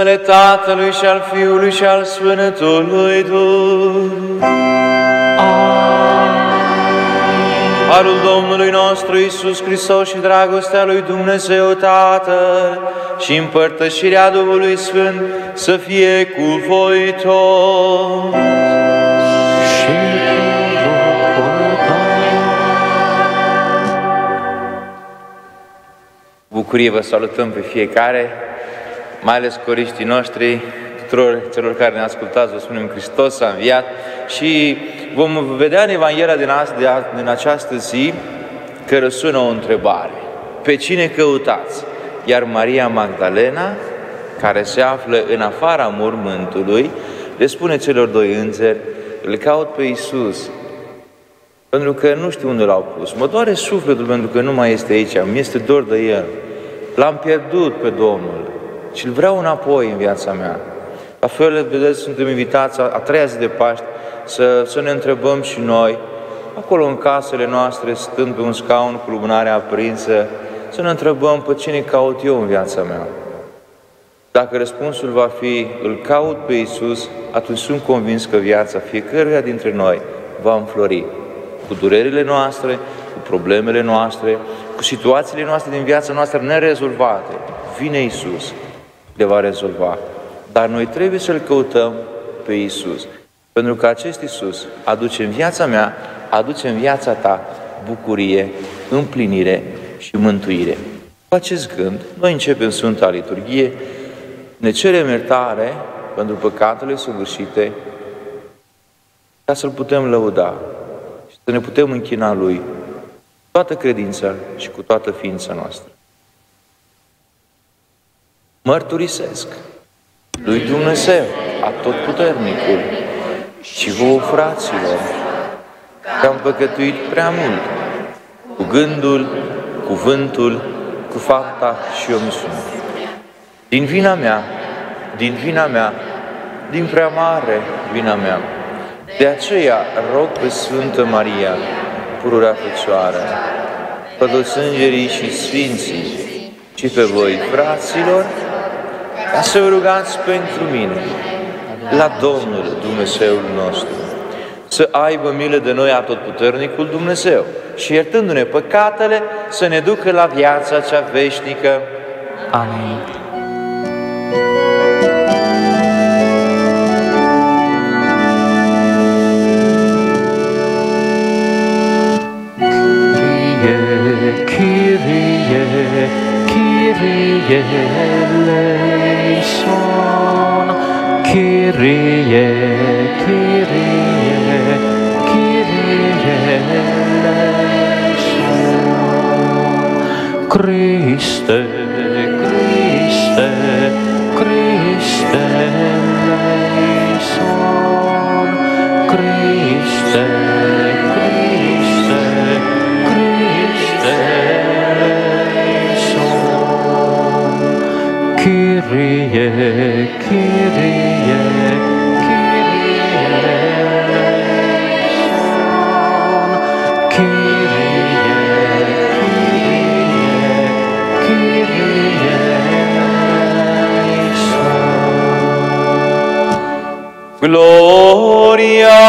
numele Tatălui și al Fiului și al Sfântului Duh. Harul Domnului nostru Iisus Hristos și dragostea lui Dumnezeu Tatăl și împărtășirea Duhului Sfânt să fie cu voi toți. Bucurie vă salutăm pe fiecare, mai ales coriștii noștri, tuturor celor care ne ascultați, vă spunem Hristos a înviat și vom vedea în Evanghelia din această zi că răsună o întrebare. Pe cine căutați? Iar Maria Magdalena, care se află în afara mormântului, le spune celor doi îngeri, îl caut pe Iisus, pentru că nu știu unde l-au pus. Mă doare sufletul pentru că nu mai este aici, mi este dor de El. L-am pierdut pe Domnul și îl vreau înapoi în viața mea. La fel, vedeți, suntem invitați a treia zi de Paști să ne întrebăm și noi, acolo în casele noastre, stând pe un scaun cu lumânarea aprinsă, să ne întrebăm pe cine caut eu în viața mea. Dacă răspunsul va fi, îl caut pe Iisus, atunci sunt convins că viața fiecăruia dintre noi va înflori. Cu durerile noastre, cu problemele noastre, cu situațiile noastre din viața noastră nerezolvate, vine Iisus, le va rezolva. Dar noi trebuie să-L căutăm pe Iisus, pentru că acest Iisus aduce în viața mea, aduce în viața ta bucurie, împlinire și mântuire. Cu acest gând, noi începem Sfânta Liturghie, ne cerem iertare pentru păcatele săvârșite, ca să-L putem lăuda și să ne putem închina Lui cu toată credința și cu toată ființa noastră. Mărturisesc lui Dumnezeu Atotputernicul și vouă, fraților, că am păcătuit prea mult cu gândul, cuvântul, cu fapta și omisiunea. Din vina mea, din prea mare vina mea. De aceea rog pe Sfântă Maria, pururea Fecioară, pe toți îngerii și sfinții și pe voi, fraților, ca să vă rugați pentru mine, la Domnul Dumnezeul nostru, să aibă milă de noi Atotputernicul Dumnezeu și iertându-ne păcatele, să ne ducă la viața cea veșnică. Amin. Kyrie, Kyrie eleison, Kyrie, Kyrie, Kyrie eleison. Christe, Christe, Christe eleison, Christe, Christe, Christe eleison. Kyrie, Kyrie, Kyrie eleison, Kyrie, Kyrie, Kyrie eleison. Gloria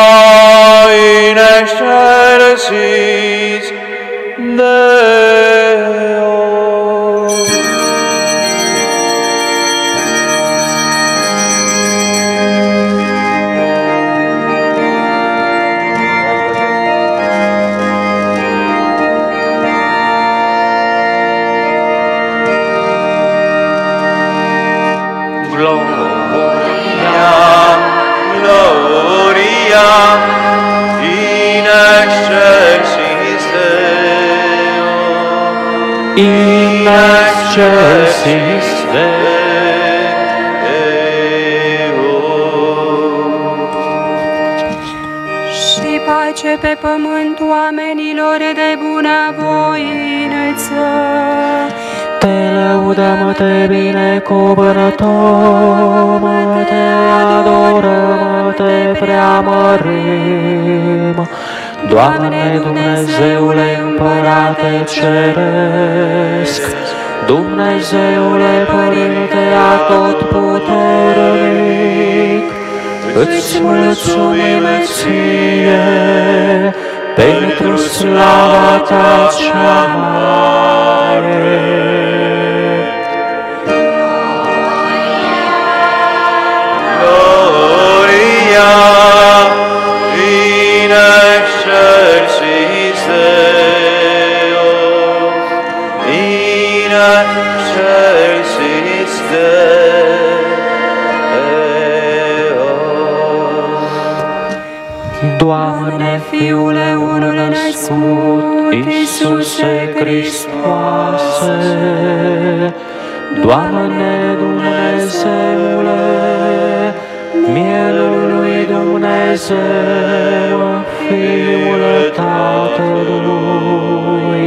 in excelsis Deo. Gloria in excelsis Deo. In excelsis Deo. Și pace pe pământ oamenilor de bunăvoință. Te lăudăm, te binecuvântăm, te adorăm, te preamărim. Doamne Dumnezeule Împărate Ceresc, Dumnezeule Părinte Atotputernic, îți mulțumim ție pentru slava ta cea mare. Gloria in excelsis Deo, in excelsis Deo. Doamne, Fiule unul născut, Iisuse Hristoase, Doamne Dumnezeule, Mielul lui Dumnezeu, Fiul Tatălui,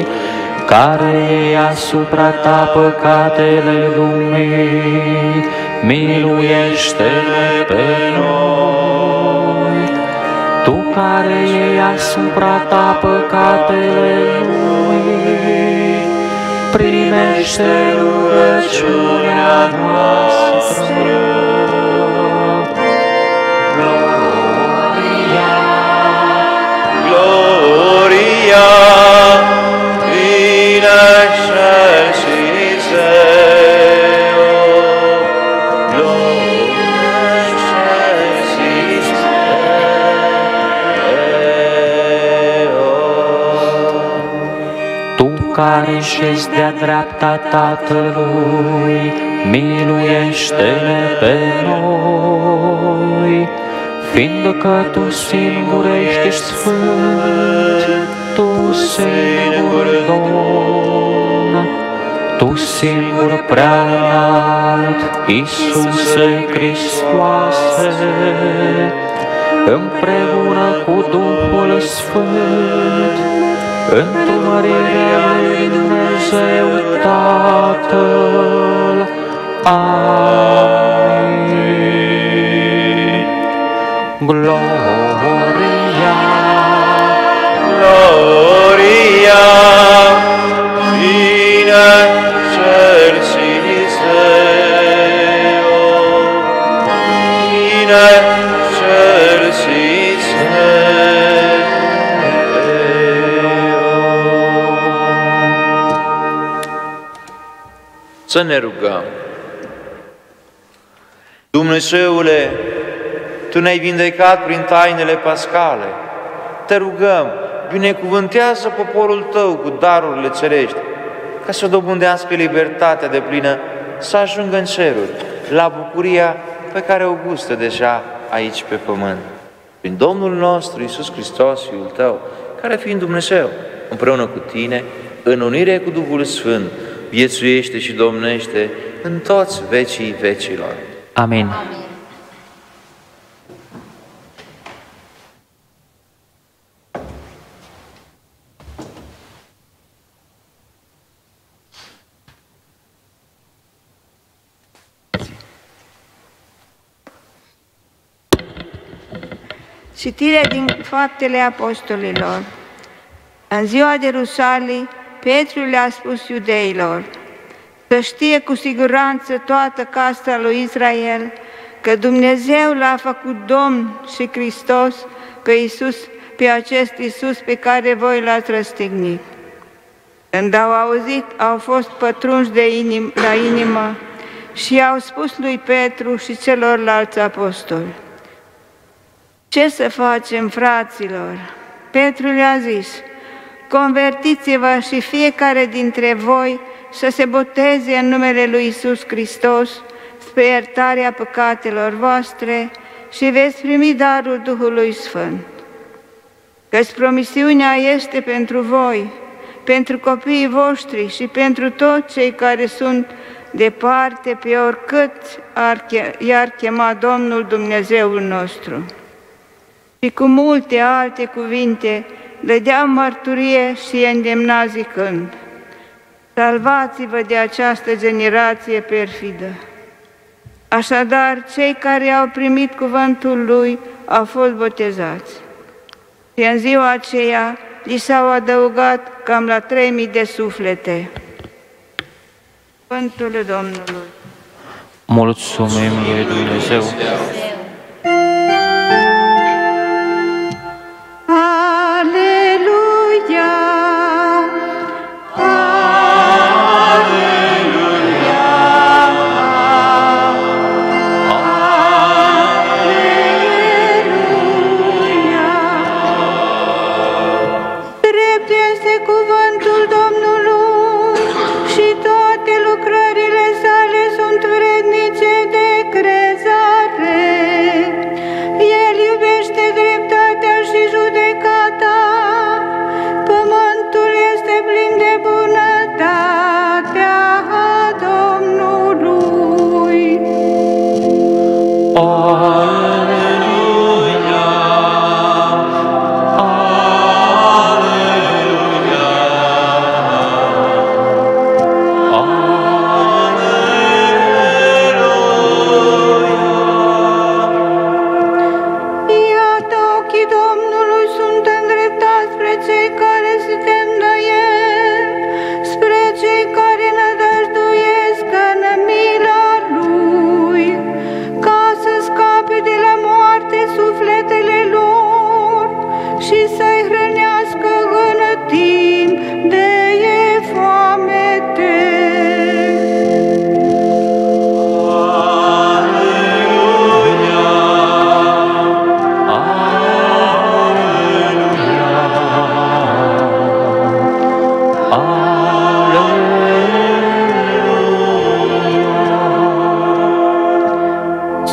care iei asupra ta păcatele lumii, miluiește-ne pe noi. Tu care iei asupra ta păcatele lumii, primește rugăciunea noastră. Gloria in excelsis Deo, Gloria in excelsis Deo. Tu care șezi de-a dreapta Tatălui, miluiește-ne pe noi. Fiindcă Tu singur ești sfânt, Tu singur Domn, Tu singur prea înalt, Iisuse Hristoase, împreună cu Duhul Sfânt, întâlnirea lui Dumnezeu Tatăl. Amin. Gloria, Gloria in excelsis Deo, in excelsis Deo. Să ne rugăm. Dumnezeule, Tu ne-ai vindecat prin tainele pascale. Te rugăm, binecuvântează poporul Tău cu darurile cerești, ca să dobândească libertatea deplină, să ajungă în ceruri, la bucuria pe care o gustă deja aici pe pământ. Prin Domnul nostru Iisus Hristos, Fiul Tău, care fiind Dumnezeu, împreună cu Tine, în unire cu Duhul Sfânt, viețuiește și domnește în toți vecii vecilor. Amin. Citire din Faptele Apostolilor. În ziua de Rusalii, Petru le-a spus iudeilor: să știe cu siguranță toată casa lui Israel că Dumnezeu l-a făcut Domn și Hristos pe acest Iisus pe care voi l-ați răstignit. Când au auzit, au fost pătrunși la inimă și au spus lui Petru și celorlalți apostoli: ce să facem, fraților? Petru le-a zis: convertiți-vă și fiecare dintre voi să se boteze în numele lui Iisus Hristos spre iertarea păcatelor voastre și veți primi darul Duhului Sfânt. Căci promisiunea este pentru voi, pentru copiii voștri și pentru toți cei care sunt departe, pe oricât i-ar chema Domnul Dumnezeul nostru. Și cu multe alte cuvinte dădeam mărturie și îndemna zicând: salvați-vă de această generație perfidă. Așadar, cei care au primit cuvântul Lui au fost botezați. Și în ziua aceea li s-au adăugat cam la 3000 de suflete. Cuvântul Domnului. Mulțumim lui Dumnezeu. Aleluia! Drept este cuvântul Domnului și toate lucrările sale sunt vrednice de crezare. El iubește dreptatea și judecata, pământul este plin de bunătatea Domnului. Iată, ochii Domnului sunt îndreptați spre cei care se tem de El, spre cei care nădăjduiesc în mila Lui, ca să scape de la moarte sufletele lor și să-i hrănească în timp de foamete.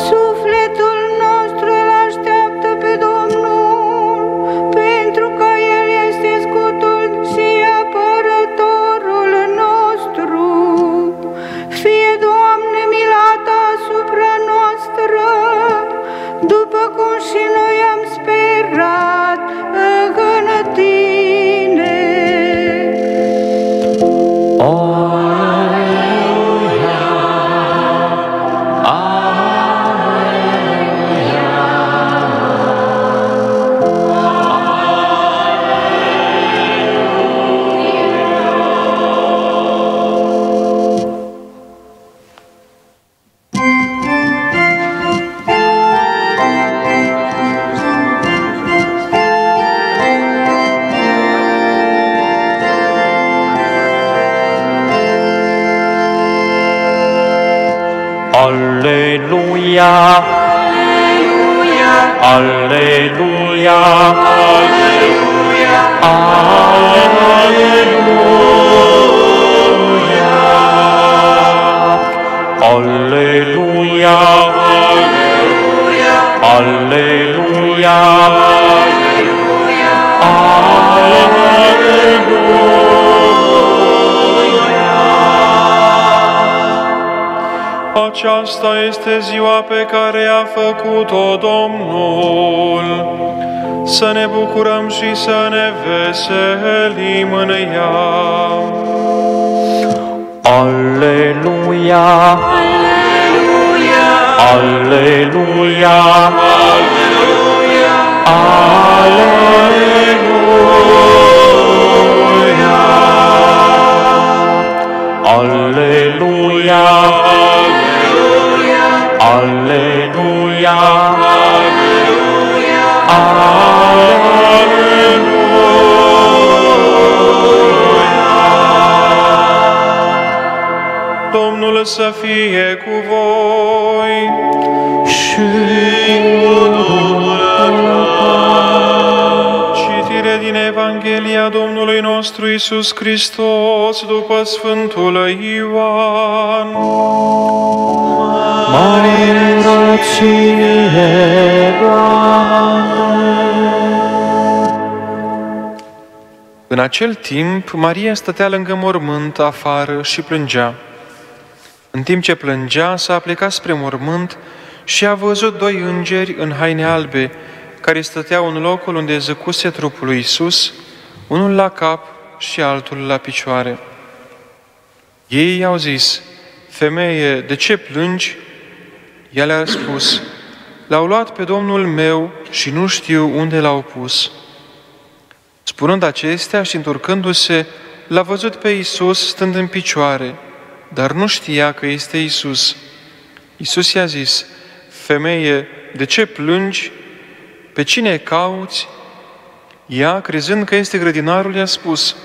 Sufletul nostru îl așteaptă pe Domnul, pentru că El este scutul și apărătorul nostru. Fie, Doamne, mila Ta asupra noastră, după cum și noi am sperat în Tine. Aleluia! Aleluia! Aleluia! Aleluia! Aceasta este ziua pe care a făcut-o Domnul. Să ne bucurăm și să ne veselim în ea. Aleluia! Aleluia! Aleluia! Aleluia! Aleluia! Aleluia! Domnul să fie cu voi. Și Citire din Evanghelia Domnului nostru Iisus Hristos după Sfântul Ioan. mare ție, Doamne! În acel timp, Maria stătea lângă mormânt afară și plângea. În timp ce plângea, s-a plecat spre mormânt și a văzut doi îngeri în haine albe, care stăteau în locul unde zăcuse trupul lui Iisus, unul la cap și altul la picioare. Ei i-au zis: „Femeie, de ce plângi?” Ea le-a spus: „L-au luat pe Domnul meu și nu știu unde l-au pus.” Spunând acestea și întorcându-se, l-a văzut pe Iisus stând în picioare, dar nu știa că este Iisus. Iisus i-a zis: femeie, de ce plângi? Pe cine cauți? Ea, crezând că este grădinarul, i-a spus: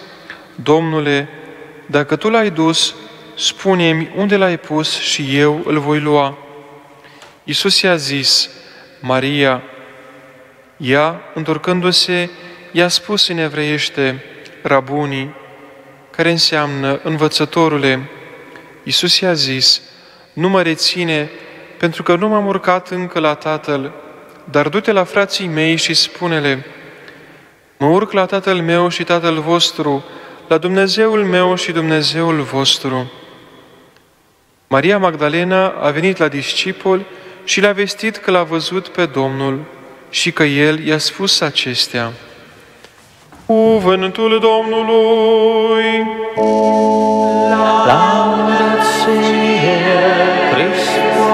Domnule, dacă Tu l-ai dus, spune-mi unde l-ai pus și eu îl voi lua. Iisus i-a zis: Maria. Ea, întorcându-se, i-a spus în evreiește: Rabuni, care înseamnă învățătorule. Iisus i-a zis: nu mă reține, pentru că nu m-am urcat încă la Tatăl, dar du-te la frații mei și spune-le: mă urc la Tatăl meu și Tatăl vostru, la Dumnezeul meu și Dumnezeul vostru. Maria Magdalena a venit la discipoli și le-a vestit că l-a văzut pe Domnul și că El i-a spus acestea. Cuvântul Domnului! Laudă ție, Hristoase!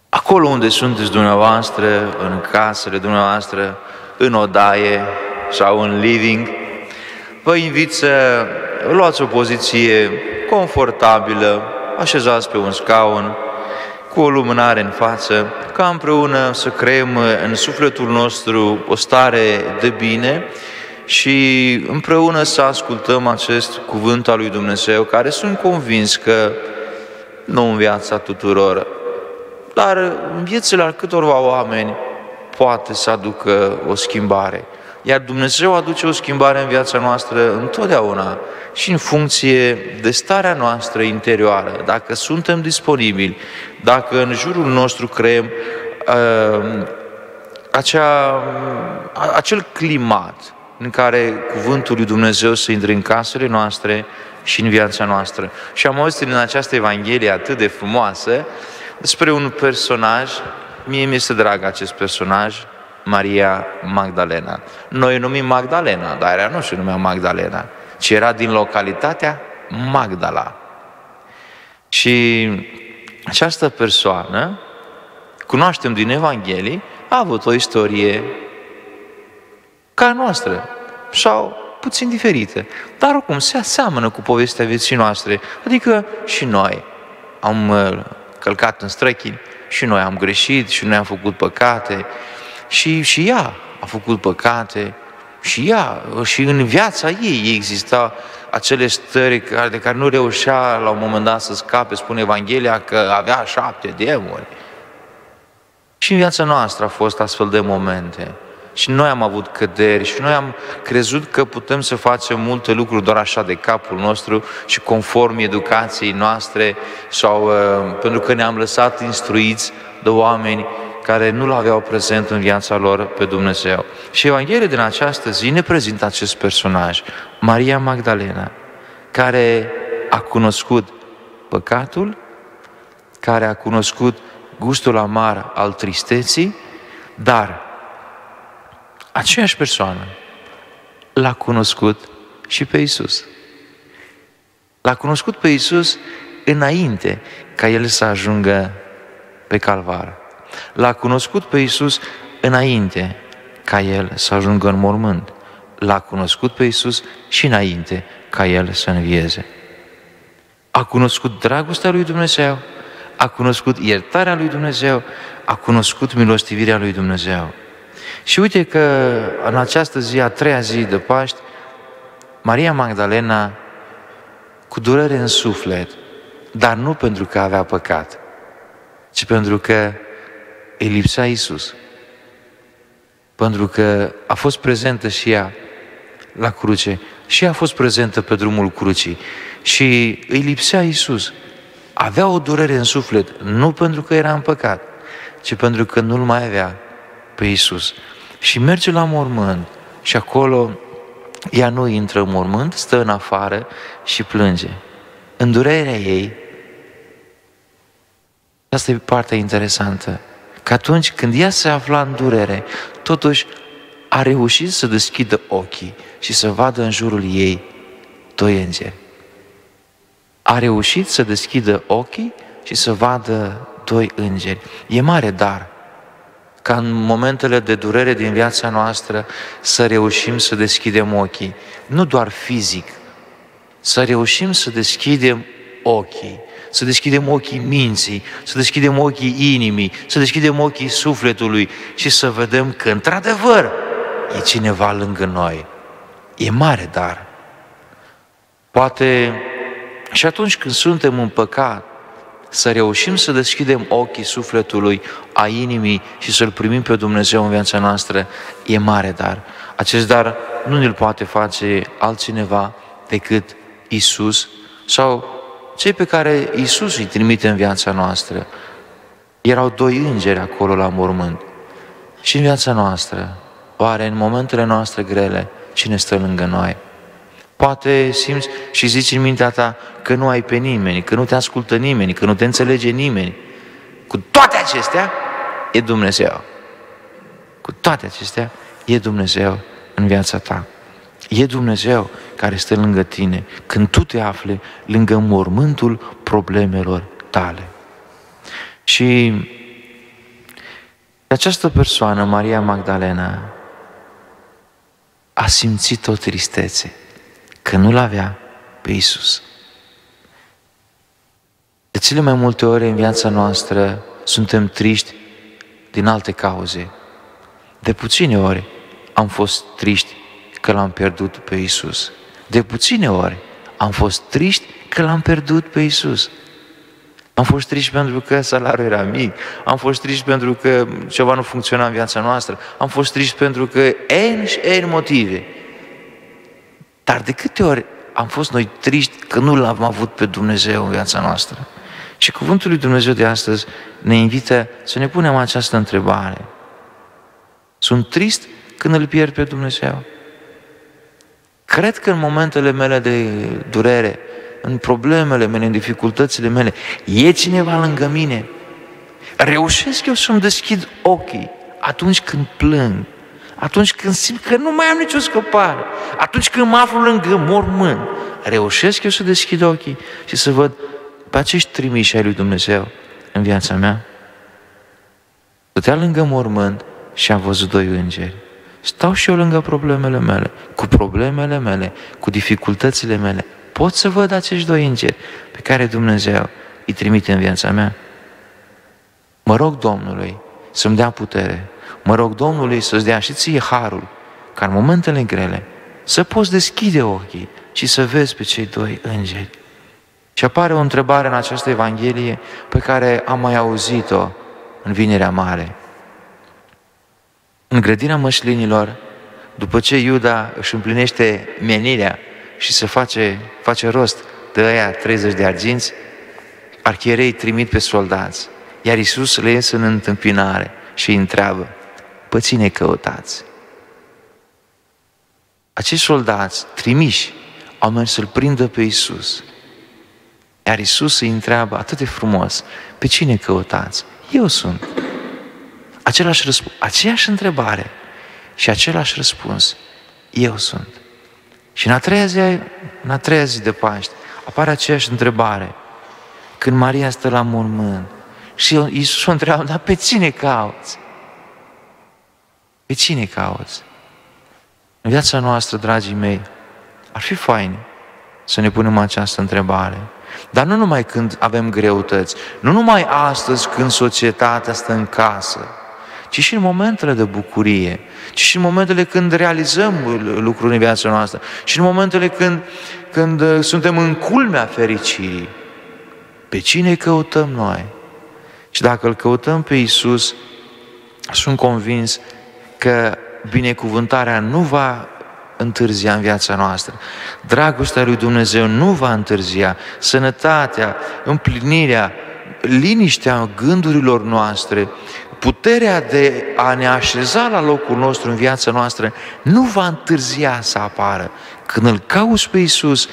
Acolo unde sunteți dumneavoastră, în casele dumneavoastră, în odaie sau în living, vă invit să luați o poziție confortabilă, așezați pe un scaun, cu o lumânare în față, ca împreună să creăm în sufletul nostru o stare de bine și împreună să ascultăm acest cuvânt al lui Dumnezeu, care sunt convins că nu în viața tuturor, dar în viețile al câtorva oameni poate să aducă o schimbare. Iar Dumnezeu aduce o schimbare în viața noastră întotdeauna și în funcție de starea noastră interioară. Dacă suntem disponibili, dacă în jurul nostru creăm acel climat în care cuvântul lui Dumnezeu să intre în casele noastre și în viața noastră. Și am auzit în această Evanghelie atât de frumoasă despre un personaj, mie mi-este drag acest personaj, Maria Magdalena. Noi o numim Magdalena, dar ea nu se numea Magdalena, ci era din localitatea Magdala. Și această persoană, cunoaștem din Evanghelii, a avut o istorie ca a noastră, sau puțin diferită, dar oricum se aseamănă cu povestea vieții noastre, adică și noi am călcat în străchini, și noi am greșit, și noi am făcut păcate, și ea a făcut păcate, și în viața ei exista acele stări de care nu reușea la un moment dat să scape, spune Evanghelia că avea 7 demoni. Și în viața noastră a fost astfel de momente. Și noi am avut căderi și noi am crezut că putem să facem multe lucruri doar așa de capul nostru și conform educației noastre sau pentru că ne-am lăsat instruiți de oameni care nu l-aveau prezent în viața lor pe Dumnezeu. Și Evanghelia din această zi ne prezintă acest personaj, Maria Magdalena, care a cunoscut păcatul, care a cunoscut gustul amar al tristeții, dar aceeași persoană l-a cunoscut și pe Iisus. L-a cunoscut pe Iisus înainte ca El să ajungă pe Calvar. L-a cunoscut pe Iisus înainte ca El să ajungă în mormânt. L-a cunoscut pe Iisus și înainte ca El să învieze. A cunoscut dragostea lui Dumnezeu, a cunoscut iertarea lui Dumnezeu, a cunoscut milostivirea lui Dumnezeu. Și uite că în această zi, a treia zi de Paști, Maria Magdalena, cu durere în suflet, dar nu pentru că avea păcat, ci pentru că îi lipsea Iisus. Pentru că a fost prezentă și ea la cruce, și ea a fost prezentă pe drumul crucii și îi lipsea Iisus. Avea o durere în suflet, nu pentru că era în păcat, ci pentru că nu-L mai avea pe Iisus. Și merge la mormânt și acolo ea nu intră în mormânt, stă în afară și plânge. În durerea ei, asta e partea interesantă, că atunci când ea se afla în durere, totuși a reușit să deschidă ochii și să vadă în jurul ei 2 îngeri. A reușit să deschidă ochii și să vadă doi îngeri. E mare dar ca în momentele de durere din viața noastră să reușim să deschidem ochii, nu doar fizic, să reușim să deschidem ochii, să deschidem ochii minții, să deschidem ochii inimii, să deschidem ochii sufletului și să vedem că, într-adevăr, e cineva lângă noi. E mare dar. Poate și atunci când suntem în păcat, să reușim să deschidem ochii sufletului, a inimii și să-L primim pe Dumnezeu în viața noastră, e mare dar. Acest dar nu ne-l poate face altcineva decât Iisus sau cei pe care Iisus îi trimite în viața noastră. Erau doi îngeri acolo la mormânt. Și în viața noastră, oare în momentele noastre grele, cine stă lângă noi? Poate simți și zici în mintea ta că nu ai pe nimeni, că nu te ascultă nimeni, că nu te înțelege nimeni. Cu toate acestea, e Dumnezeu. Cu toate acestea, e Dumnezeu în viața ta. E Dumnezeu care stă lângă tine când tu te afli lângă mormântul problemelor tale. Și această persoană, Maria Magdalena, a simțit o tristețe că nu-L avea pe Iisus. De cele mai multe ori în viața noastră suntem triști din alte cauze. De puține ori am fost triști că L-am pierdut pe Iisus. De puține ori am fost triști că L-am pierdut pe Iisus. Am fost triști pentru că salariul era mic, am fost triști pentru că ceva nu funcționa în viața noastră, am fost triști pentru că N motive. Dar de câte ori am fost noi triști că nu L-am avut pe Dumnezeu în viața noastră? Și cuvântul lui Dumnezeu de astăzi ne invită să ne punem această întrebare. Sunt trist când îl pierd pe Dumnezeu? Cred că în momentele mele de durere, în problemele mele, în dificultățile mele, e cineva lângă mine? Reușesc eu să-mi deschid ochii atunci când plâng, atunci când simt că nu mai am nicio scăpare, atunci când mă aflu lângă mormânt, reușesc eu să deschid ochii și să văd pe acești trimiși ai lui Dumnezeu în viața mea? Stătea lângă mormânt și am văzut doi îngeri. Stau și eu lângă problemele mele, cu problemele mele, cu dificultățile mele. Pot să văd acești doi îngeri pe care Dumnezeu îi trimite în viața mea? Mă rog Domnului să-mi dea putere. Mă rog Domnului să-ți dea și ție harul, ca în momentele grele să poți deschide ochii și să vezi pe cei doi îngeri. Și apare o întrebare în această Evanghelie pe care am mai auzit-o în Vinerea Mare. În grădina măslinilor, după ce Iuda își împlinește menirea și se face rost de aia 30 de arginți, archierei trimit pe soldați, iar Iisus le iese în întâmpinare și îi întreabă: pe cine căutați? Acești soldați trimiși au mers să-L prindă pe Iisus, iar Iisus îi întreabă atât de frumos: pe cine căutați? Eu sunt. Aceeași întrebare și același răspuns: eu sunt. Și în a treia zi de Paște apare aceeași întrebare, când Maria stă la mormânt și Iisus o întreabă: dar pe cine cauți? Pe cine cauți? În viața noastră, dragii mei, ar fi fain să ne punem această întrebare. Dar nu numai când avem greutăți, nu numai astăzi când societatea stă în casă, ci și în momentele de bucurie, ci și în momentele când realizăm lucruri în viața noastră, și în momentele când suntem în culmea fericirii. Pe cine căutăm noi? Și dacă îl căutăm pe Iisus, sunt convins că binecuvântarea nu va întârzia în viața noastră. Dragostea lui Dumnezeu nu va întârzia. Sănătatea, împlinirea, liniștea gândurilor noastre, puterea de a ne așeza la locul nostru în viața noastră nu va întârzia să apară. Când îl cauți pe Iisus,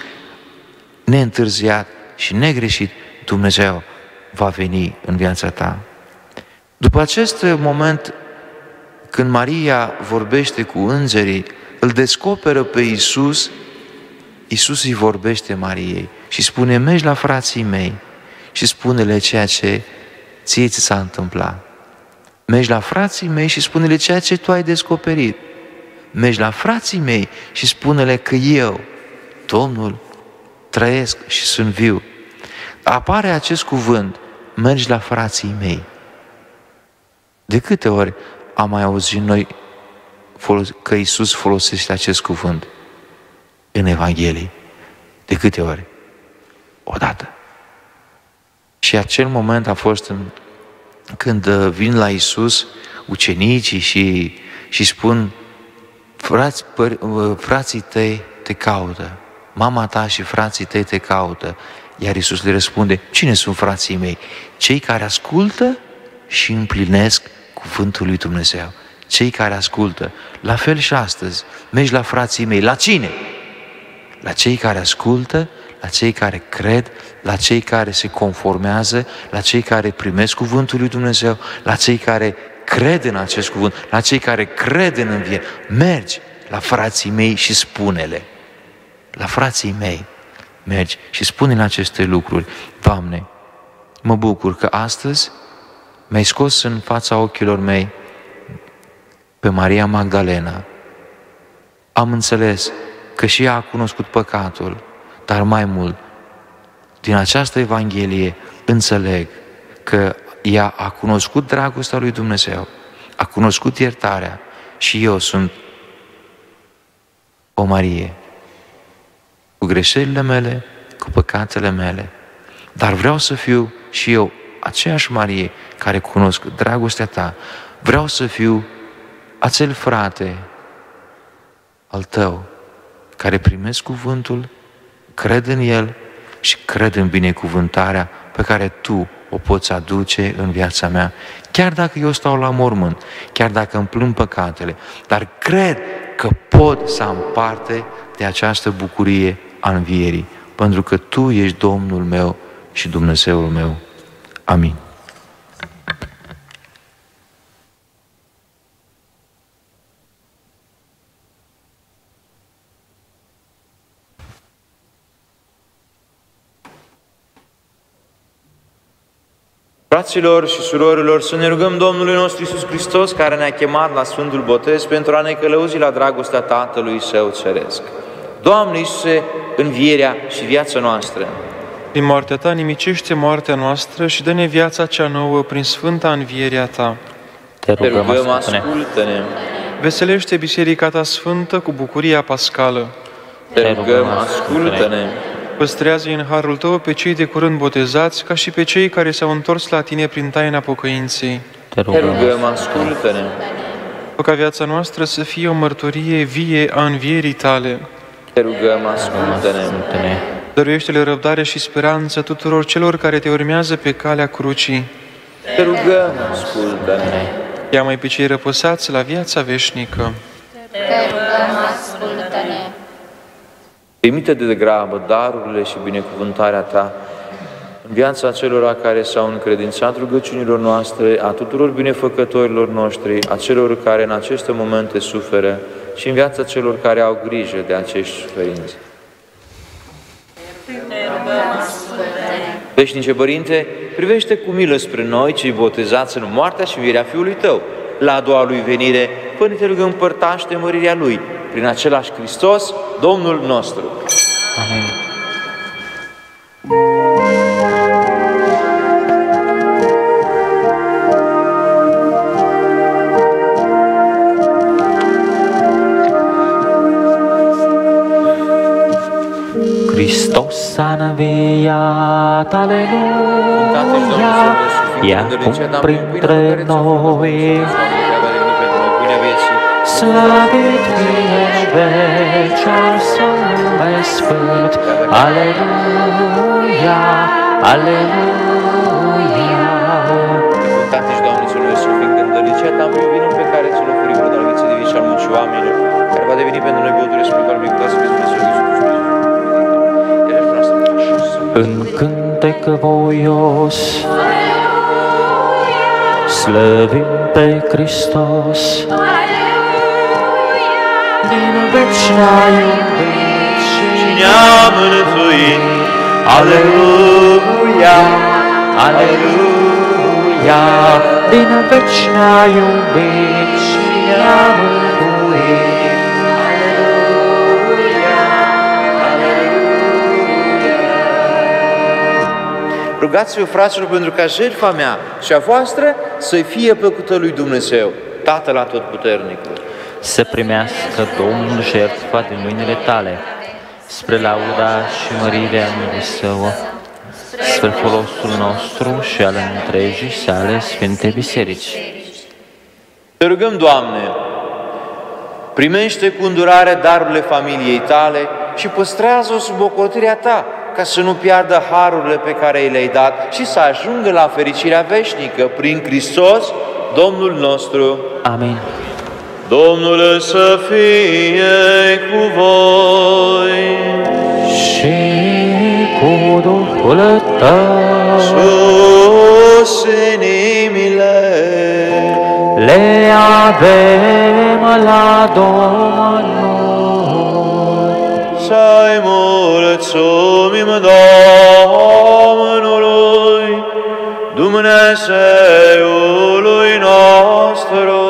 neîntârziat și negreșit, Dumnezeu va veni în viața ta. După acest moment, când Maria vorbește cu îngerii, îl descoperă pe Iisus, Iisus îi vorbește Mariei și spune: mergi la frații mei și spune-le ceea ce ție ți s-a întâmplat. Mergi la frații mei și spune-le ceea ce tu ai descoperit. Mergi la frații mei și spune-le că eu, Domnul, trăiesc și sunt viu. Apare acest cuvânt, mergi la frații mei. De câte ori am mai auzit noi că Iisus folosește acest cuvânt în Evanghelie? De câte ori? Odată. Și acel moment a fost când vin la Iisus ucenicii și spun: frații tăi te caută, mama ta și frații tăi te caută. Iar Iisus le răspunde: cine sunt frații mei? Cei care ascultă și împlinesc cuvântul lui Dumnezeu. Cei care ascultă. La fel și astăzi, mergi la frații mei. La cine? La cei care ascultă, la cei care cred, la cei care se conformează, la cei care primesc cuvântul lui Dumnezeu, la cei care cred în acest cuvânt, la cei care cred în înviere. Mergi la frații mei și spune-le. La frații mei mergi și spune-le aceste lucruri. Doamne, mă bucur că astăzi mi-ai scos în fața ochilor mei pe Maria Magdalena. Am înțeles că și ea a cunoscut păcatul, dar mai mult, din această Evanghelie înțeleg că ea a cunoscut dragostea lui Dumnezeu, a cunoscut iertarea și eu sunt o Marie, cu greșelile mele, cu păcatele mele, dar vreau să fiu și eu aceeași Marie care cunosc dragostea ta. Vreau să fiu acel frate al tău care primesc cuvântul, cred în el și cred în binecuvântarea pe care tu o poți aduce în viața mea, chiar dacă eu stau la mormânt, chiar dacă îmi plâng păcatele, dar cred că pot să am parte de această bucurie a învierii, pentru că tu ești Domnul meu și Dumnezeul meu. Amin. Fraților și surorilor, să ne rugăm Domnului nostru Iisus Hristos, care ne-a chemat la Sfântul Botez pentru a ne călăuzi la dragostea Tatălui Său Ceresc. Doamne Iisuse, învierea și viața noastră. Din moartea Ta nimicește moartea noastră și dă-ne viața cea nouă prin sfânta învierea Ta. Te rugăm, ascultă-ne. Veselește Biserica Ta Sfântă cu bucuria pascală. Te rugăm, ascultă-ne. Păstrează în harul Tău pe cei de curând botezați, ca și pe cei care s-au întors la Tine prin taina pocăinței. Te rugăm, ascultă-ne. Fă ca viața noastră să fie o mărturie vie a învierii Tale. Te rugăm, ascultă-ne. Dăruiește-le răbdare și speranță tuturor celor care Te urmează pe calea crucii. Te rugăm, ascultă-ne. Ia-mai pe cei răposați la viața veșnică. Te rugăm, ascultă-ne. Trimite de grabă darurile și binecuvântarea Ta în viața celor care s-au încredințat rugăciunilor noastre, a tuturor binefăcătorilor noștri, a celor care în aceste momente suferă și în viața celor care au grijă de acești suferinți. Veșnice Părinte, privește cu milă spre noi, cei botezați în moartea și învierea Fiului Tău. La a doua Lui venire, până Te rugăm, împărtaște mărirea Lui, prin același Hristos, Domnul nostru. Amin. Hristos a înviat, aleluia, e acum printre noi. Slăvit fie vecea Său Sfânt, aleluia, aleluia. Tată-și, Doamne, să noi să fim gândălicea Ta, pe vinul pe care ți-l oferim pentru dăruiție de vii și al muncii oamenilor, care va deveni pentru noi băutură spirituală, binecuvântat să fie Dumnezeu Iisus Hristos. În cântec voios, slăvim pe Hristos, din veci ne-a iubit și ne-a mântuit. Aleluia, aleluia. Aleluia, din veci ne-a iubit și ne-a mântuit. Rugați-vă, fraților, pentru ca jertfa mea și a voastră să fie plăcută lui Dumnezeu, Tatăl Atotputernicul. Să primească Domnul jertfa din mâinile tale, spre lauda și mărirea numele Său, spre folosul nostru și al întregii sale Sfinte Biserici. Te rugăm, Doamne, primește cu îndurare darurile familiei tale și păstrează-o sub ocrotirea ta, ca să nu piardă harurile pe care i le-ai dat și să ajungă la fericirea veșnică prin Hristos, Domnul nostru. Amin. Domnul să fie cu voi Și cu Duhul tău sus inimile le avem la Domnul. să-i mulțumim Domnului, Dumnezeului nostru.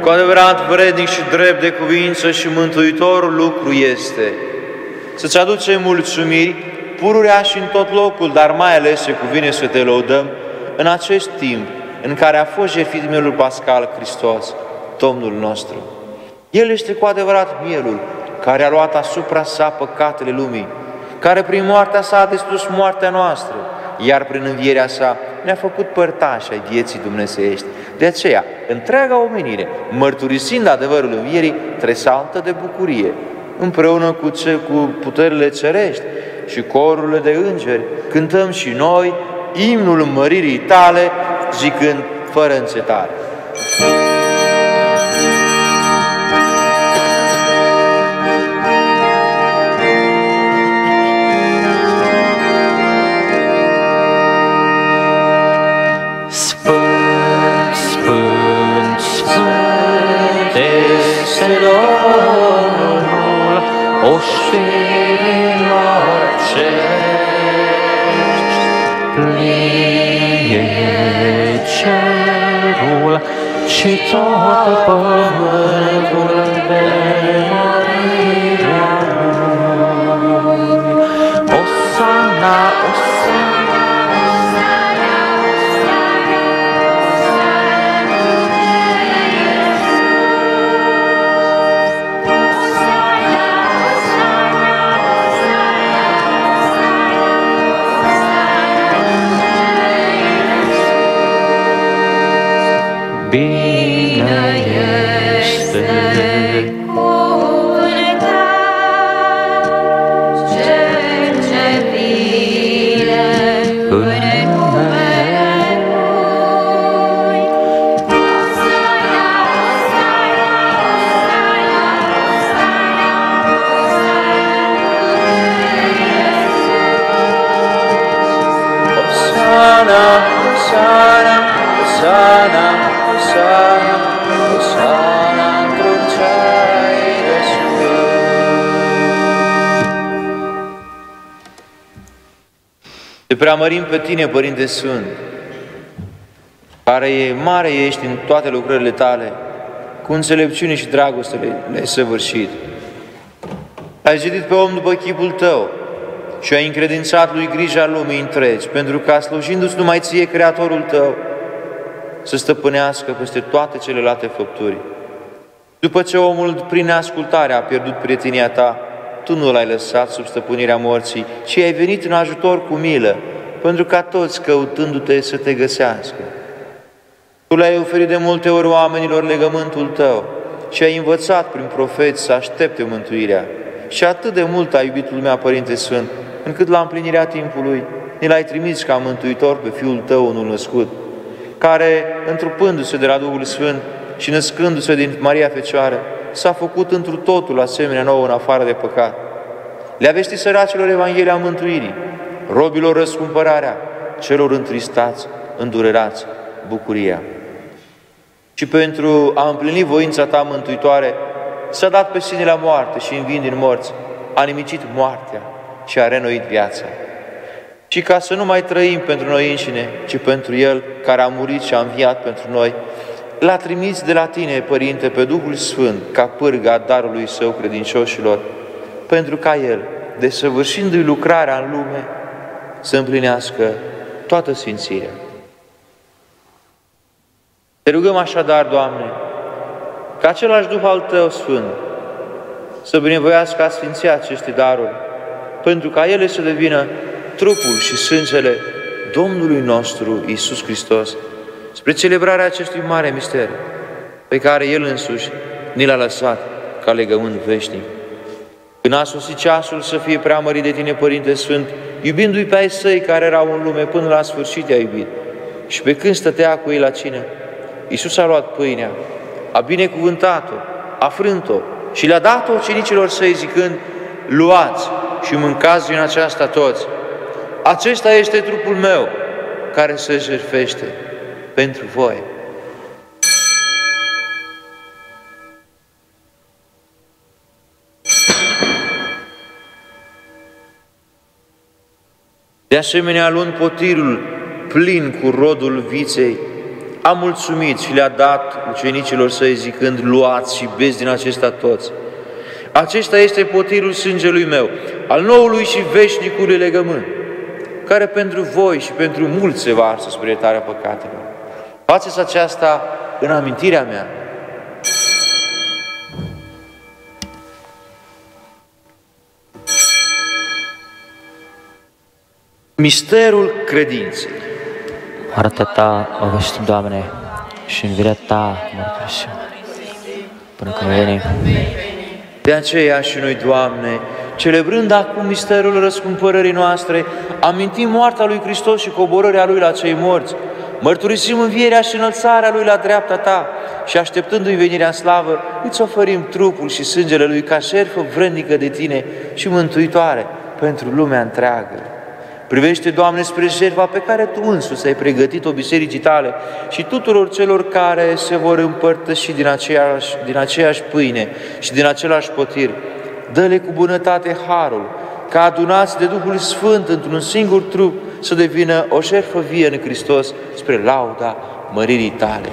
Cu adevărat vrednic și drept de cuvință și mântuitor lucru este să-ți aducem mulțumiri pururea și în tot locul, dar mai ales se cuvine să te lăudăm în acest timp în care a fost jertfit mielul pascal Hristos, Domnul nostru. El este cu adevărat mielul care a luat asupra sa păcatele lumii, care prin moartea sa a distrus moartea noastră, iar prin învierea sa ne-a făcut părtași ai vieții dumnezeiești. De aceea, întreaga omenire, mărturisind adevărul învierii, tresaltă de bucurie, împreună cu puterile cerești și corurile de îngeri, cântăm și noi imnul măririi tale, zicând fără încetare. Sfânt, Sfânt, Sfânt este Domnul, oștirilor cerești. Plin e cerul și tot pământul de mărirea Lui. Osana, Osana, bine este Cel ce vine în numele Lui. Osana, Osana, Osana, Osana, Osana, Osana, Osana într-un ceai de sfânt. Te preamărim pe tine, Părinte Sfânt, care e mare ești în toate lucrările tale, cu înțelepciune și dragoste le-ai săvârșit. Ai zidit pe om după chipul tău și ai încredințat lui grija lumii întregi, pentru ca, slujindu-ți numai ție, Creatorul tău, să stăpânească peste toate celelalte făpturi. După ce omul, prin neascultare, a pierdut prietenia ta, tu nu l-ai lăsat sub stăpânirea morții, ci ai venit în ajutor cu milă, pentru ca toți, căutându-te, să te găsească. Tu le-ai oferit de multe ori oamenilor legământul tău și ai învățat prin profeți să aștepte mântuirea. Și atât de mult ai iubit lumea, Părinte Sfânt, încât la împlinirea timpului ne l-ai trimis ca mântuitor pe Fiul tău unul născut, care, întrupându-se de la Duhul Sfânt și născându-se din Maria Fecioară, s-a făcut întru totul asemenea nouă în afară de păcat. Le-a vestit săracilor Evanghelia mântuirii, robilor răscumpărarea, celor întristați, îndurerați, bucuria. Și pentru a împlini voința ta mântuitoare, s-a dat pe sine la moarte și învind din morți, a nimicit moartea și a reînnoit viața. Și ca să nu mai trăim pentru noi înșine, ci pentru El care a murit și a înviat pentru noi, L-a trimis de la Tine, Părinte, pe Duhul Sfânt, ca pârga darului Său credincioșilor, pentru ca El, desăvârșindu-i lucrarea în lume, să împlinească toată sfințirea. Te rugăm așadar, Doamne, ca același Duh al Tău Sfânt să binevoiască a sfinți aceste daruri, pentru ca ele să devină trupul și sângele Domnului nostru Iisus Hristos, spre celebrarea acestui mare mister, pe care El însuși ni l-a lăsat ca legământ veșnic. Când a sosit ceasul să fie preamărit de Tine, Părinte Sfânt, iubindu-i pe ai Săi care erau în lume până la sfârșit i-a iubit, și pe când stătea cu ei la cină, Iisus a luat pâinea, a binecuvântat-o, a frânt-o și le-a dat-o ucenicilor Săi zicând: luați și mâncați din aceasta toți. Acesta este trupul meu care se jertfește pentru voi. De asemenea, luând potirul plin cu rodul viței, a mulțumit și le-a dat ucenicilor Săi zicând: luați și beți din acesta toți. Acesta este potirul sângelui meu, al noului și veșnicului legământ, care pentru voi și pentru mulți se varsă spre iertarea păcatelor. Faceți aceasta în amintirea mea. Misterul credinței. Moartea Ta o vestim, Doamne, și învierea Ta mărturisim, până când veni. De aceea și noi, Doamne, celebrând acum misterul răscumpărării noastre, amintim moartea lui Hristos și coborârea Lui la cei morți, mărturisim învierea și înălțarea Lui la dreapta Ta și așteptându-i venirea în slavă, îți oferim trupul și sângele Lui ca jertfă vrednică de Tine și mântuitoare pentru lumea întreagă. Privește, Doamne, spre jertfa pe care Tu însuți ai pregătit-o bisericii Tale și tuturor celor care se vor împărtăși din aceeași pâine și din același potir. Dă-le cu bunătate harul, ca adunați de Duhul Sfânt într-un singur trup să devină o jertfă vie în Hristos spre lauda măririi Tale.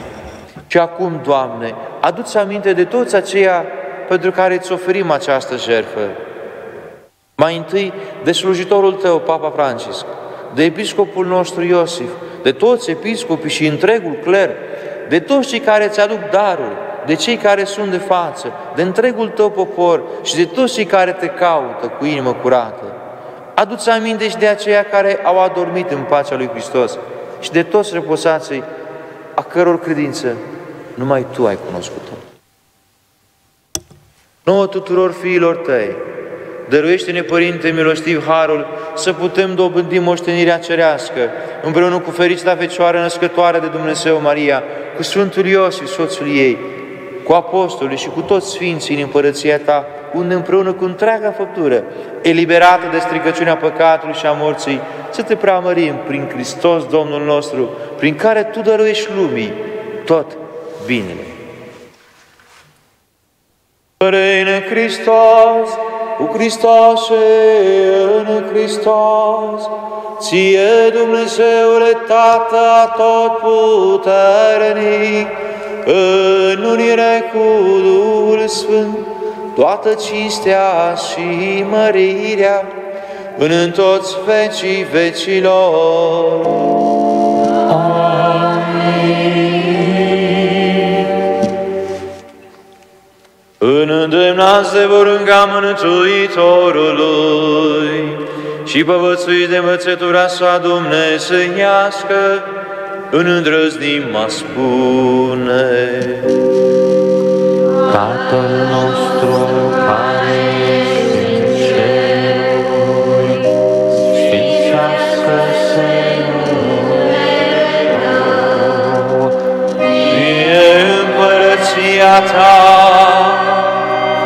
Și acum, Doamne, adu-ți aminte de toți aceia pentru care îți oferim această jertfă. Mai întâi de slujitorul Tău, Papa Francisc, de episcopul nostru Iosif, de toți episcopii și întregul cler, de toți cei care îți aduc daruri, de cei care sunt de față, de întregul Tău popor și de toți cei care Te caută cu inimă curată. Adu-ți aminte și de aceia care au adormit în pacea lui Hristos și de toți reposații a căror credință numai Tu ai cunoscut-o. Nouă tuturor fiilor Tăi, dăruiește-ne, Părinte milostiv, harul să putem dobândi moștenirea cerească, împreună cu fericita Fecioară născătoare de Dumnezeu Maria, cu Sfântul Iosif, soțul ei, cu apostolii și cu toți sfinții în împărăția Ta, unde împreună cu întreaga făptură, eliberată de stricăciunea păcatului și a morții, să Te preamărim prin Hristos Domnul nostru, prin care Tu dăruiești lumii tot binele. Reine Hristos, cu Hristos și în Hristos, Ție, Dumnezeule Tată atotputernic, în unire cu Duhul Sfânt, toată cinstea și mărirea, în toți vecii vecilor. Amin. În îndemnați de porunca Mântuitorului și povățuiți de învățătura Sa dumnezeiască, îndrăznim a spune: Tatăl nostru care ești în ceruri, sfințească-se numele Tău, fie împărăția Ta,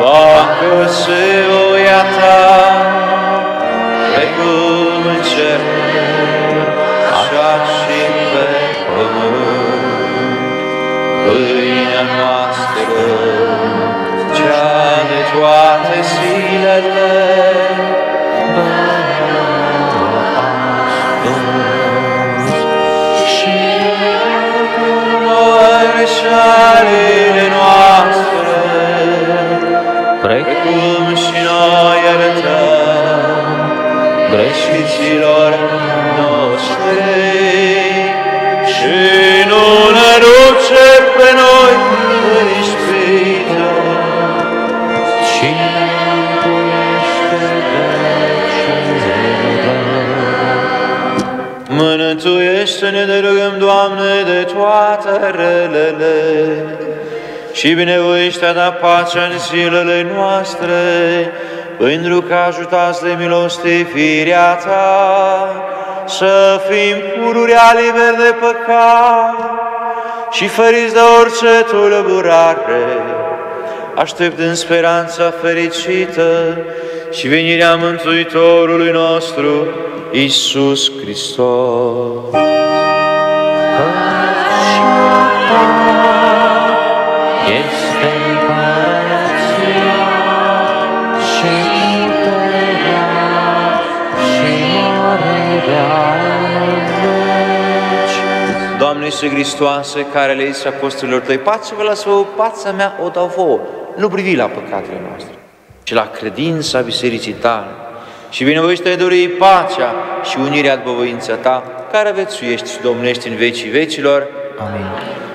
facă-se voia Ta, precum în cer, așa și pe pământ. Pâinea noastră, cea acum și noi iertăm greșiților noștri și nu ne duce pe noi în ispită, ci ne mântuiește de cel rău. Mântuiește-ne, ne rugăm, Doamne, de toate relele și binevoiește da pacea în zilele noastre, pentru că ajutați de milostivirea Ta să fim pururea liberi de păcat și feriți de orice tulburare, așteptând speranța fericită și venirea Mântuitorului nostru, Iisus Hristos. Este împărăția și puterea și mărirea în veci. Doamne Iisuse Hristoase, care le-ai zis apostolilor Tăi, pacea vă las vouă, pacea mea o dau vouă. Nu privi la păcatele noastre, ci la credința Bisericii Tale. Și binevoiește dori pacea și unirea după voința Ta, care viețuiești și domnești în vecii vecilor. Amin.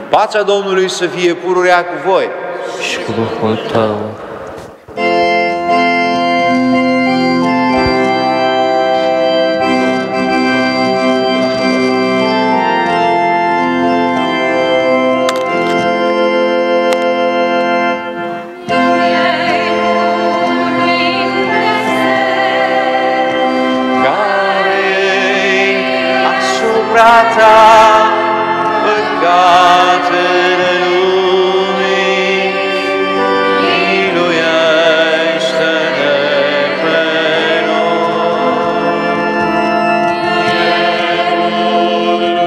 Pacea Domnului să fie pururea cu voi. Și cu Duhul Tău. Ta păcatele lumii, miluiește-ne pe noi.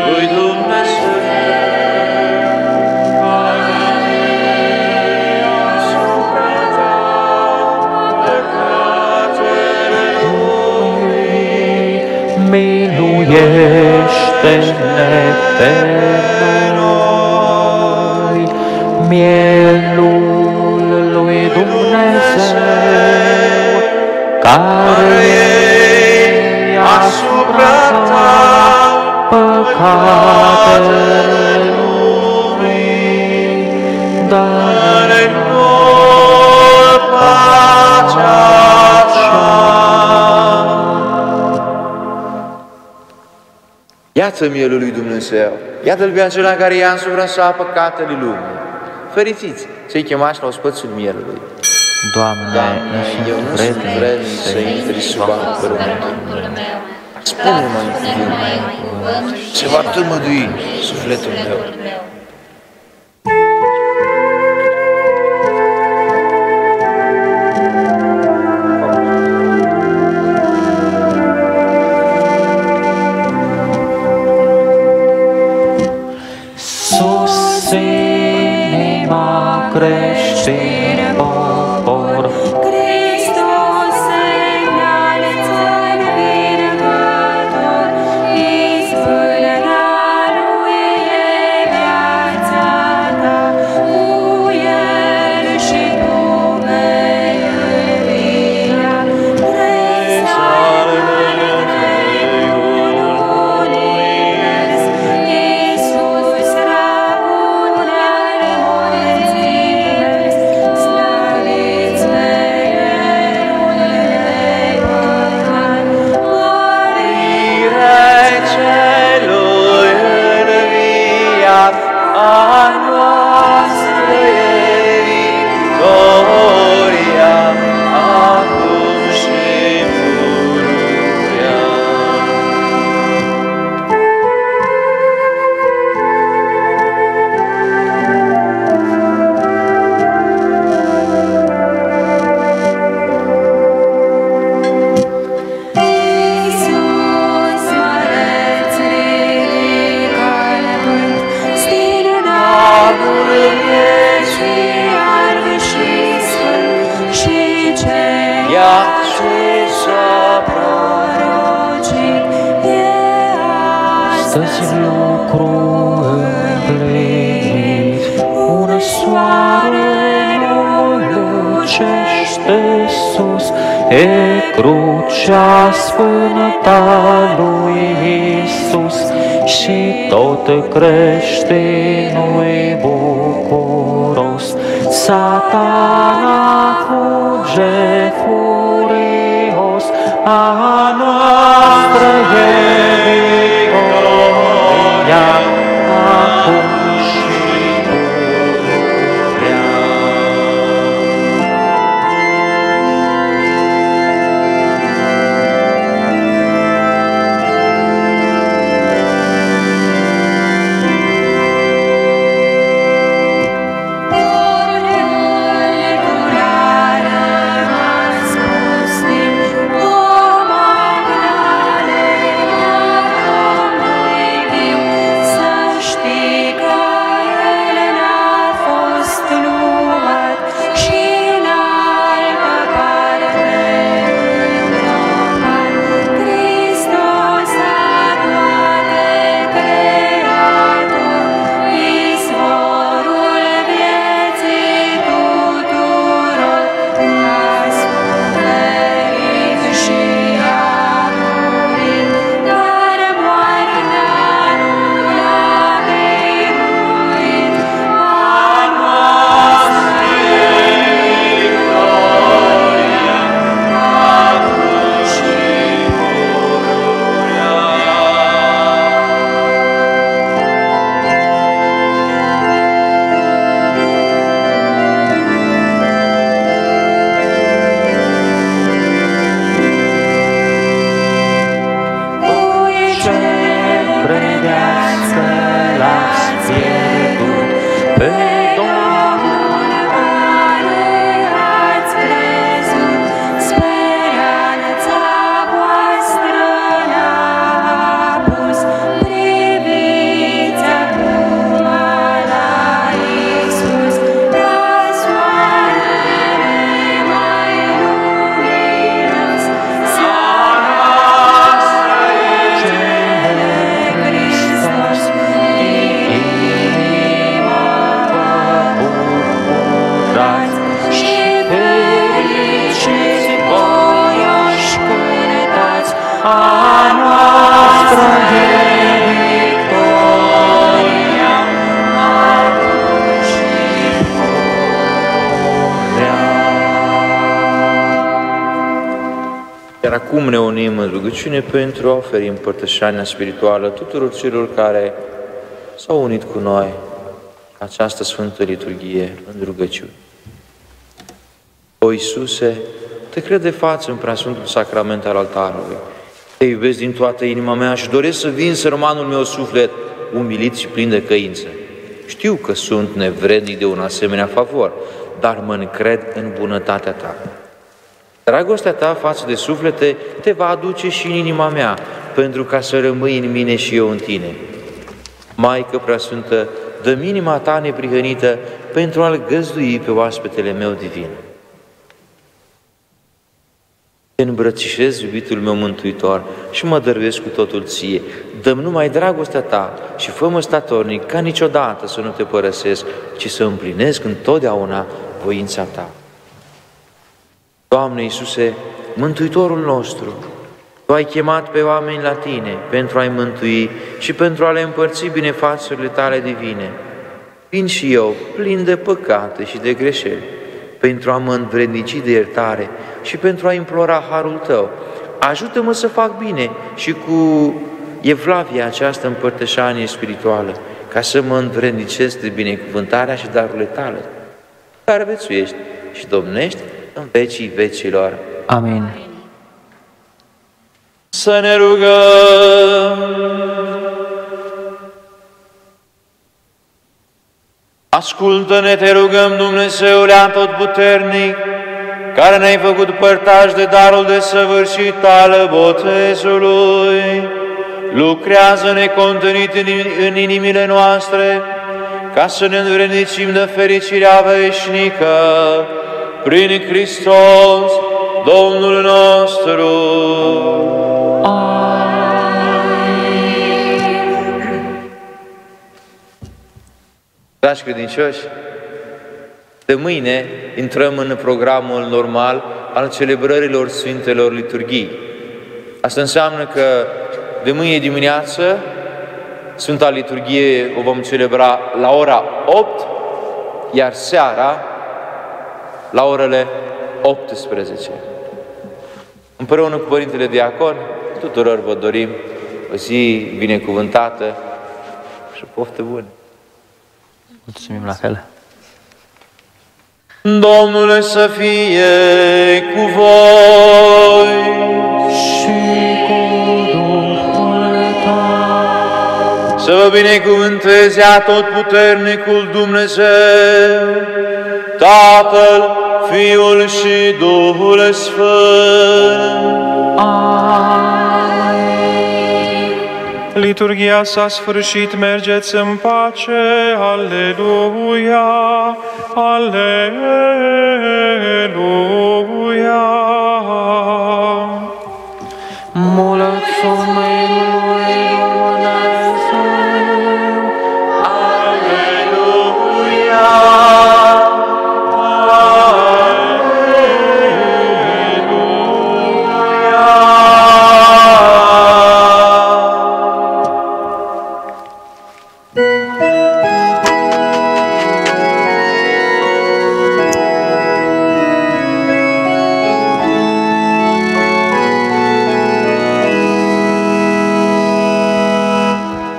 Lui Dumnezeu, asupra Ta păcatele lumii, Miluiește-ne pe noi, mielul lui Dumnezeu, care e asupra Ta păcatele lumii, dă-ne nouă pacea Ta. Iată mielul lui Dumnezeu, iată-L pe acela care ia asupra sa păcatele lumii. Fericiți, să-i chemați la ospățul mielului. Doamne, eu nu sunt vrednic să intri sub apărământul meu. Spune-mă în cuvânt, se va tămădui sufletul meu. creștin popor. Hristos înălță-n vindecător, izbândrea Lui e viața ta, cu El și tu vei învia. Iisus răbună-l mulțimesc, slăviți pe El de păcat, Mirei celui înviat, a noastră e victoria, acum și pururea. Iisus măreț ridică-l vânt, stină darul vieții arg și sfânt, și ceea ce s-a prorocit e Stăți astăzi lucru împlinit, un soare nu lucește Iisus, e crucea sfântă lui Iisus, și tot creștinul bucuros. Satana fuge furios, a noastră e victoria, acum și pururea. Iar acum ne unim în rugăciune pentru a oferi împărtășania spirituală tuturor celor care s-au unit cu noi această Sfântă Liturghie în rugăciune. O Iisuse, te cred de față în preasfântul sacrament al altarului. Te iubesc din toată inima mea și doresc să vin sărmanul meu suflet, umilit și plin de căință. Știu că sunt nevrednic de un asemenea favor, dar mă încred în bunătatea ta. Dragostea ta față de suflete te va aduce și în inima mea, pentru ca să rămâi în mine și eu în tine. Maică Preasfântă, dă-mi inima ta neprihănită pentru a-L găzdui pe oaspetele meu divin. Te îmbrățișez, iubitul meu mântuitor, și mă dăruiesc cu totul ție. Dă-mi numai dragostea ta și fă-mă statornic ca niciodată să nu te părăsesc, ci să împlinesc întotdeauna voința ta. Doamne Iisuse, Mântuitorul nostru, Tu ai chemat pe oameni la Tine pentru a-i mântui și pentru a le împărți binefațurile Tale divine. Vin și eu, plin de păcate și de greșeli, pentru a mă învrednici de iertare și pentru a implora harul Tău. Ajută-mă să fac bine și cu evlavia această împărtășanie spirituală, ca să mă învrednicesc de binecuvântarea și darurile Tale, care viețuiești și domnești în vecii vecilor. Amin. Să ne rugăm! Ascultă-ne, te rugăm, Dumnezeule Atotputernic, care ne-ai făcut părtași de darul desăvârșit al botezului. Lucrează necontenit în inimile noastre, ca să ne învrednicim de fericirea veșnică, prin Hristos, Domnul nostru. Dragi credincioși, De mâine intrăm în programul normal al celebrărilor Sfintelor Liturghii. Asta înseamnă că de mâine dimineață Sfânta Liturghie o vom celebra la ora 8, iar seara la orele 18. Împreună cu Părintele Diacon, tuturor vă dorim o zi binecuvântată și poftă bună! Mulțumim la fel! Domnule să fie cu voi Și cu Duhul tău. să vă binecuvânteze Atotputernicul Dumnezeu, Tatăl, Fiul și Duhul Sfânt. Liturghia s-a sfârșit, mergeți în pace, aleluia, aleluia. Mulțumim lui Dumnezeu, Aleluia,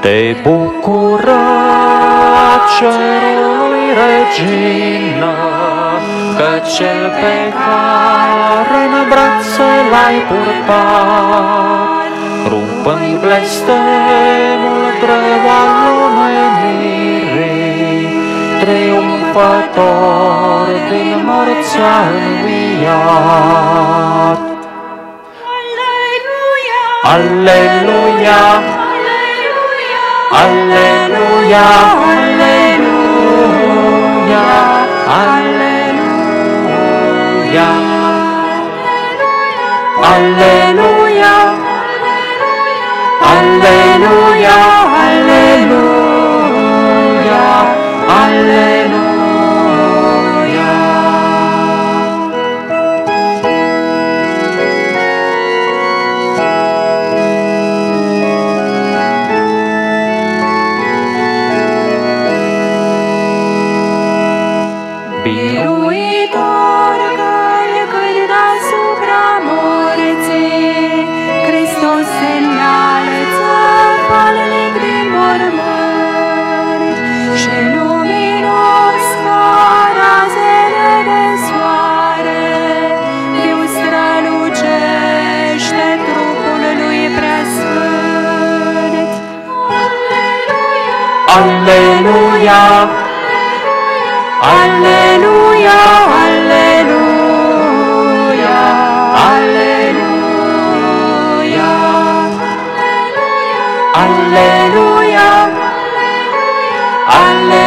te bucură cerului regină, că cel pe care în brațe l-ai purtat, rupând blestemul greu al omenirii, triumfător din morți a înviat. Aleluia! Aleluia, aleluia, aleluia, aleluia, aleluia, aleluia, aleluia. Biruitor călcând asupra morții, Hristos se înalță falnic din mormânt, și luminos ca razele de soare, viu strălucește trupul lui preasfânt. Aleluia! Aleluia, aleluia, aleluia, aleluia, aleluia, aleluia.